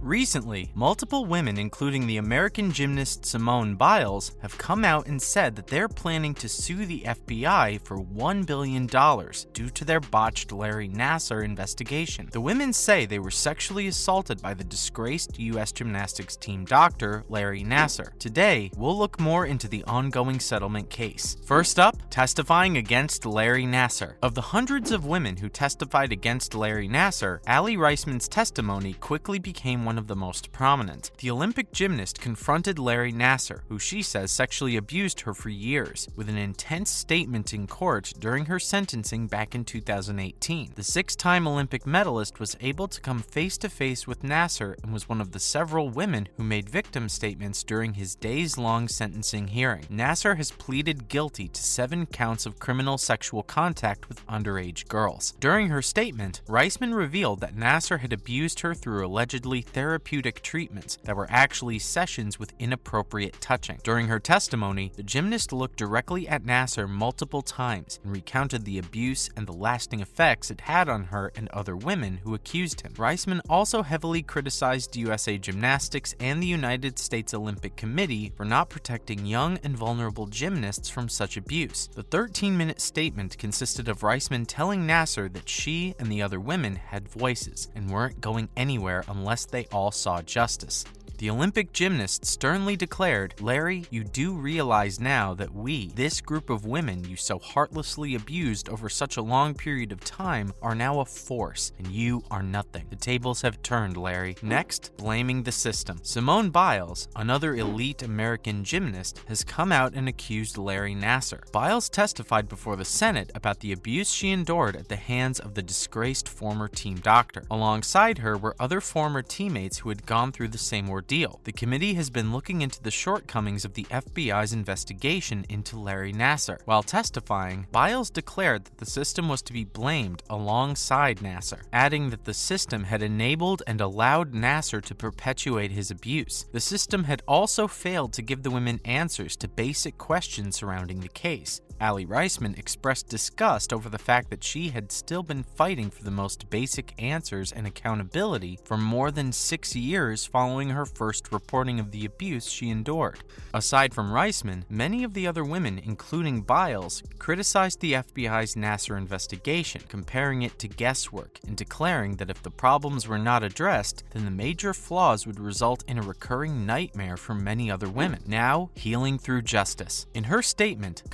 Recently, multiple women, including the American gymnast Simone Biles, have come out and said that they're planning to sue the FBI for $1 billion due to their botched Larry Nassar investigation. The women say they were sexually assaulted by the disgraced U.S. gymnastics team doctor, Larry Nassar. Today, we'll look more into the ongoing settlement case. First up, testifying against Larry Nassar. Of the hundreds of women who testified against Larry Nassar, Raismanm's testimony quickly became one of the most prominent. The Olympic gymnast confronted Larry Nassar, who she says sexually abused her for years, with an intense statement in court during her sentencing back in 2018. The six-time Olympic medalist was able to come face-to-face with Nassar and was one of the several women who made victim statements during his days-long sentencing hearing. Nassar has pleaded guilty to 7 counts of criminal sexual contact with underage girls. During her statement, Raismanm revealed that Nassar had abused her through allegedly therapeutic treatments that were actually sessions with inappropriate touching. During her testimony, the gymnast looked directly at Nassar multiple times and recounted the abuse and the lasting effects it had on her and other women who accused him. Raismanm also heavily criticized USA Gymnastics and the United States Olympic Committee for not protecting young and vulnerable gymnasts from such abuse. The 13-minute statement consisted of Raismanm telling Nassar that she and the other women had voices and weren't going anywhere unless they all saw justice. The Olympic gymnast sternly declared, "Larry, you do realize now that we, this group of women you so heartlessly abused over such a long period of time, are now a force, and you are nothing. The tables have turned, Larry." Next, blaming the system. Simone Biles, another elite American gymnast, has come out and accused Larry Nassar. Biles testified before the Senate about the abuse she endured at the hands of the disgraced former team doctor. Alongside her were other former teammates who had gone through the same ordeal. The committee has been looking into the shortcomings of the FBI's investigation into Larry Nassar. While testifying, Biles declared that the system was to be blamed alongside Nassar, adding that the system had enabled and allowed Nassar to perpetuate his abuse. The system had also failed to give the women answers to basic questions surrounding the case. Raismanm expressed disgust over the fact that she had still been fighting for the most basic answers and accountability for more than 6 years following her first reporting of the abuse she endured. Aside from Raismanm, many of the other women, including Biles, criticized the FBI's Nassar investigation, comparing it to guesswork and declaring that if the problems were not addressed, then the major flaws would result in a recurring nightmare for many other women. Now, healing through justice. In her statement,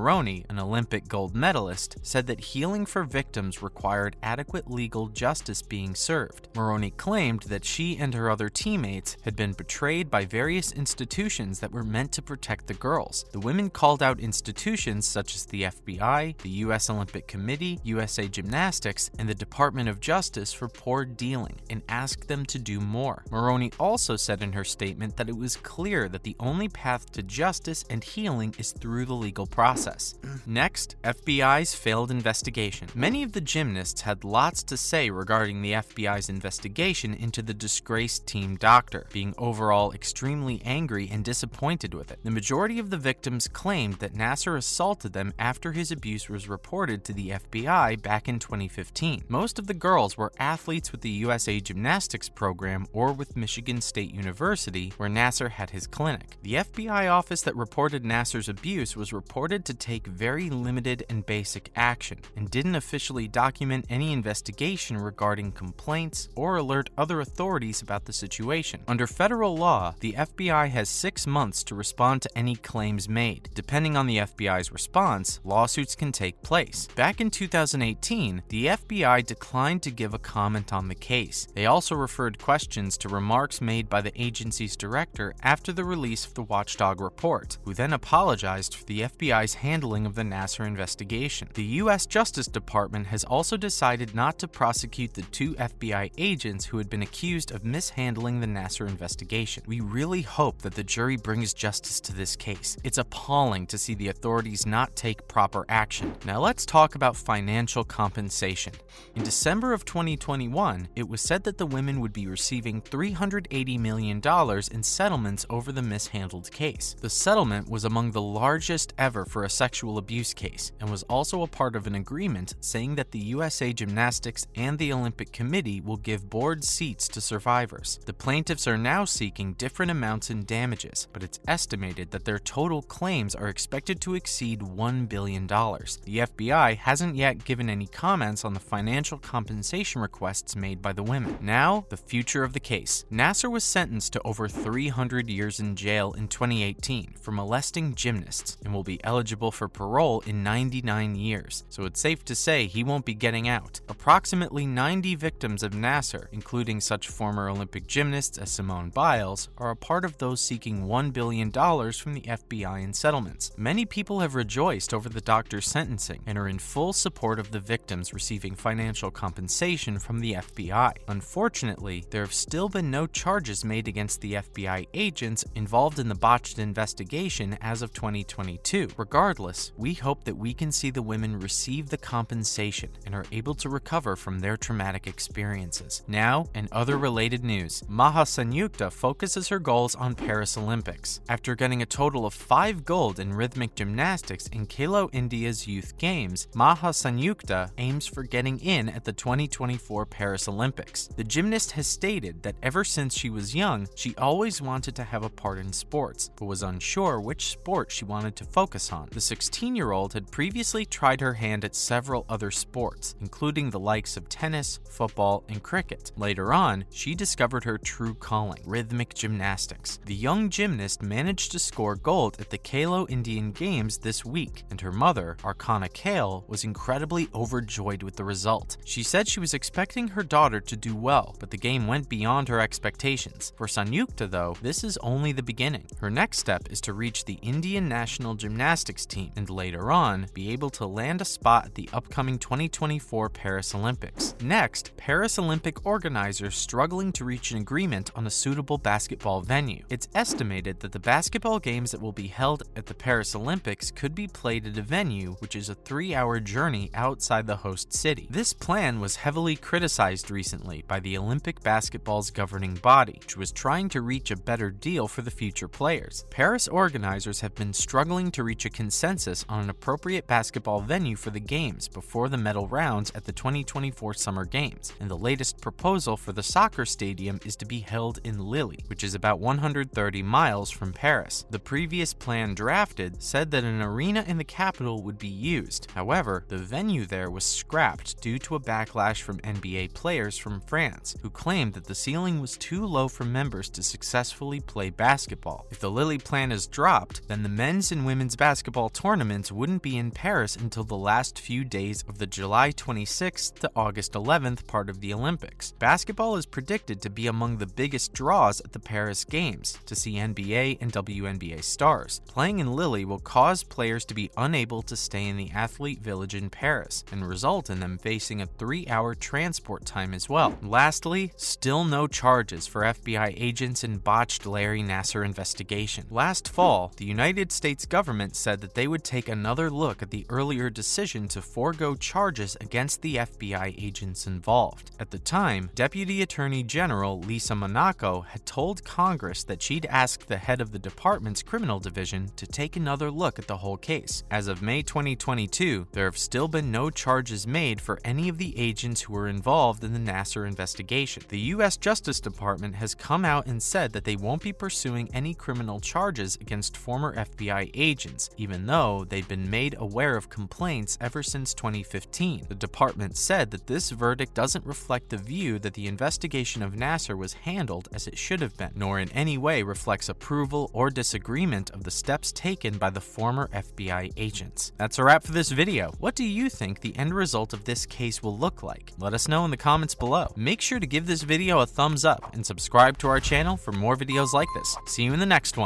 Maroney, an Olympic gold medalist, said that healing for victims required adequate legal justice being served. Maroney claimed that she and her other teammates had been betrayed by various institutions that were meant to protect the girls. The women called out institutions such as the FBI, the U.S. Olympic Committee, USA Gymnastics, and the Department of Justice for poor dealing and asked them to do more. Maroney also said in her statement that it was clear that the only path to justice and healing is through the legal process. Next, FBI's failed investigation. Many of the gymnasts had lots to say regarding the FBI's investigation into the disgraced team doctor, being overall extremely angry and disappointed with it. The majority of the victims claimed that Nassar assaulted them after his abuse was reported to the FBI back in 2015. Most of the girls were athletes with the USA Gymnastics program or with Michigan State University, where Nassar had his clinic. The FBI office that reported Nassar's abuse was reported to take very limited and basic action and didn't officially document any investigation regarding complaints or alert other authorities about the situation. Under federal law, the FBI has 6 months to respond to any claims made. Depending on the FBI's response, lawsuits can take place. Back in 2018, the FBI declined to give a comment on the case. They also referred questions to remarks made by the agency's director after the release of the Watchdog report, who then apologized for the FBI's handling of the Nassar investigation. The U.S. Justice Department has also decided not to prosecute the 2 FBI agents who had been accused of mishandling the Nassar investigation. We really hope that the jury brings justice to this case. It's appalling to see the authorities not take proper action. Now let's talk about financial compensation. In December of 2021, it was said that the women would be receiving $380 million in settlements over the mishandled case. The settlement was among the largest ever for a sexual abuse case and was also a part of an agreement saying that the USA Gymnastics and the Olympic Committee will give board seats to survivors. The plaintiffs are now seeking different amounts in damages, but it's estimated that their total claims are expected to exceed $1 billion. The FBI hasn't yet given any comments on the financial compensation requests made by the women. Now, the future of the case. Nassar was sentenced to over 300 years in jail in 2018 for molesting gymnasts and will be eligible for parole in 99 years, so it's safe to say he won't be getting out. Approximately 90 victims of Nassar, including such former Olympic gymnasts as Simone Biles, are a part of those seeking $1 billion from the FBI in settlements. Many people have rejoiced over the doctor's sentencing and are in full support of the victims receiving financial compensation from the FBI. Unfortunately, there have still been no charges made against the FBI agents involved in the botched investigation as of 2022. Regardless, we hope that we can see the women receive the compensation and are able to recover from their traumatic experiences. Now, and other related news. Maha Sanyukta focuses her goals on Paris Olympics. After getting a total of 5 gold in rhythmic gymnastics in Khelo India's Youth Games, Maha Sanyukta aims for getting in at the 2024 Paris Olympics. The gymnast has stated that ever since she was young, she always wanted to have a part in sports, but was unsure which sport she wanted to focus on. The 16-year-old had previously tried her hand at several other sports, including the likes of tennis, football, and cricket. Later on, she discovered her true calling, rhythmic gymnastics. The young gymnast managed to score gold at the Khelo Indian Games this week, and her mother, Archana Kale, was incredibly overjoyed with the result. She said she was expecting her daughter to do well, but the game went beyond her expectations. For Sanyukta, though, this is only the beginning. Her next step is to reach the Indian national gymnastics team and later on be able to land a spot at the upcoming 2024 Paris Olympics. Next, Paris Olympic organizers struggling to reach an agreement on a suitable basketball venue. It's estimated that the basketball games that will be held at the Paris Olympics could be played at a venue which is a 3-hour journey outside the host city. This plan was heavily criticized recently by the Olympic basketball's governing body, which was trying to reach a better deal for the future players. Paris organizers have been struggling to reach a consensus on an appropriate basketball venue for the games before the medal rounds at the 2024 Summer Games, and the latest proposal for the soccer stadium is to be held in Lille, which is about 130 miles from Paris. The previous plan drafted said that an arena in the capital would be used. However, the venue there was scrapped due to a backlash from NBA players from France, who claimed that the ceiling was too low for members to successfully play basketball. If the Lille plan is dropped, then the men's and women's basketball tournaments wouldn't be in Paris until the last few days of the July 26th to August 11th part of the Olympics. Basketball is predicted to be among the biggest draws at the Paris Games to see NBA and WNBA stars. Playing in Lille will cause players to be unable to stay in the athlete village in Paris and result in them facing a 3-hour transport time as well. Lastly, still no charges for FBI agents in botched Larry Nassar investigation. Last fall, the United States government said that they would take another look at the earlier decision to forego charges against the FBI agents involved. At the time, Deputy Attorney General Lisa Monaco had told Congress that she'd asked the head of the department's criminal division to take another look at the whole case. As of May 2022, there have still been no charges made for any of the agents who were involved in the Nassar investigation. The U.S. Justice Department has come out and said that they won't be pursuing any criminal charges against former FBI agents, even though they've been made aware of complaints ever since 2015. The department said that this verdict doesn't reflect the view that the investigation of Nassar was handled as it should have been, nor in any way reflects approval or disagreement of the steps taken by the former FBI agents. That's a wrap for this video. What do you think the end result of this case will look like? Let us know in the comments below. Make sure to give this video a thumbs up and subscribe to our channel for more videos like this. See you in the next one.